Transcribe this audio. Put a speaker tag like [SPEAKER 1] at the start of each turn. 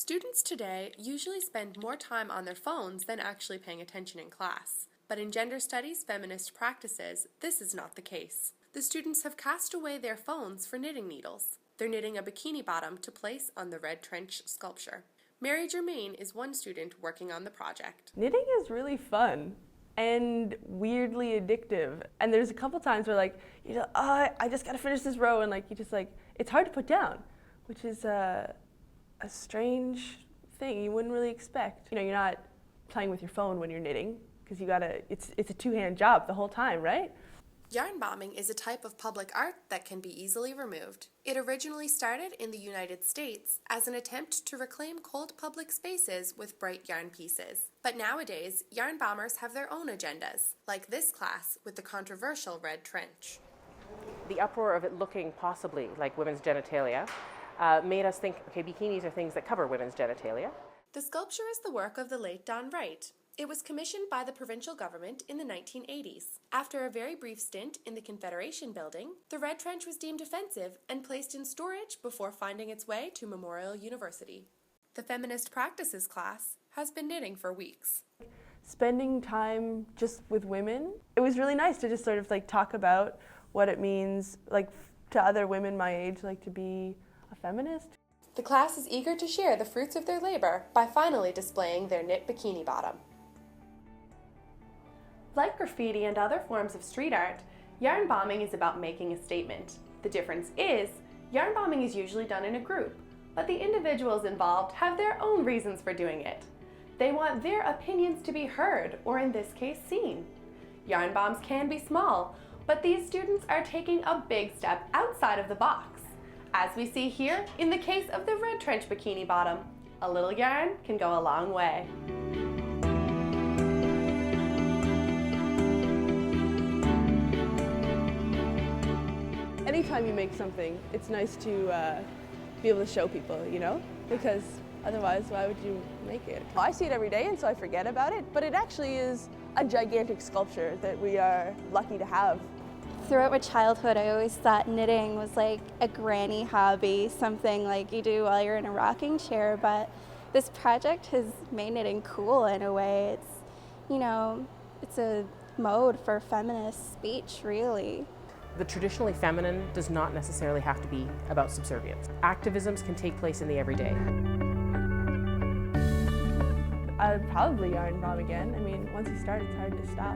[SPEAKER 1] Students today usually spend more time on their phones than actually paying attention in class. But in gender studies feminist practices, this is not the case. The students have cast away their phones for knitting needles. They're knitting a bikini bottom to place on the red trench sculpture. Mary Germaine is one student working on the project.
[SPEAKER 2] Knitting is really fun and weirdly addictive. And there's a couple times where I just gotta finish this row, and it's hard to put down, which is a strange thing you wouldn't really expect. You're not playing with your phone when you're knitting, because it's a two-hand job the whole time, right?
[SPEAKER 1] Yarn bombing is a type of public art that can be easily removed. It originally started in the United States as an attempt to reclaim cold public spaces with bright yarn pieces. But nowadays, yarn bombers have their own agendas, like this class with the controversial red trench.
[SPEAKER 3] The uproar of it looking possibly like women's genitalia made us think, okay, bikinis are things that cover women's genitalia.
[SPEAKER 1] The sculpture is the work of the late Don Wright. It was commissioned by the provincial government in the 1980s. After a very brief stint in the Confederation building, the red trench was deemed offensive and placed in storage before finding its way to Memorial University. The feminist practices class has been knitting for weeks.
[SPEAKER 2] Spending time just with women, it was really nice to just sort of talk about what it means to other women my age to be a feminist.
[SPEAKER 1] The class is eager to share the fruits of their labor by finally displaying their knit bikini bottom. Like graffiti and other forms of street art, yarn bombing is about making a statement. The difference is, yarn bombing is usually done in a group, but the individuals involved have their own reasons for doing it. They want their opinions to be heard, or in this case, seen. Yarn bombs can be small, but these students are taking a big step outside of the box. As we see here, in the case of the red trench bikini bottom, a little yarn can go a long way.
[SPEAKER 2] Anytime you make something, it's nice to be able to show people, because otherwise, why would you make it? I see it every day, and so I forget about it, but it actually is a gigantic sculpture that we are lucky to have.
[SPEAKER 4] Throughout my childhood, I always thought knitting was like a granny hobby, something like you do while you're in a rocking chair, but this project has made knitting cool in a way. It's a mode for feminist speech, really.
[SPEAKER 3] The traditionally feminine does not necessarily have to be about subservience. Activisms can take place in the everyday.
[SPEAKER 2] I'd probably yarn bomb again. Once you start, it's hard to stop.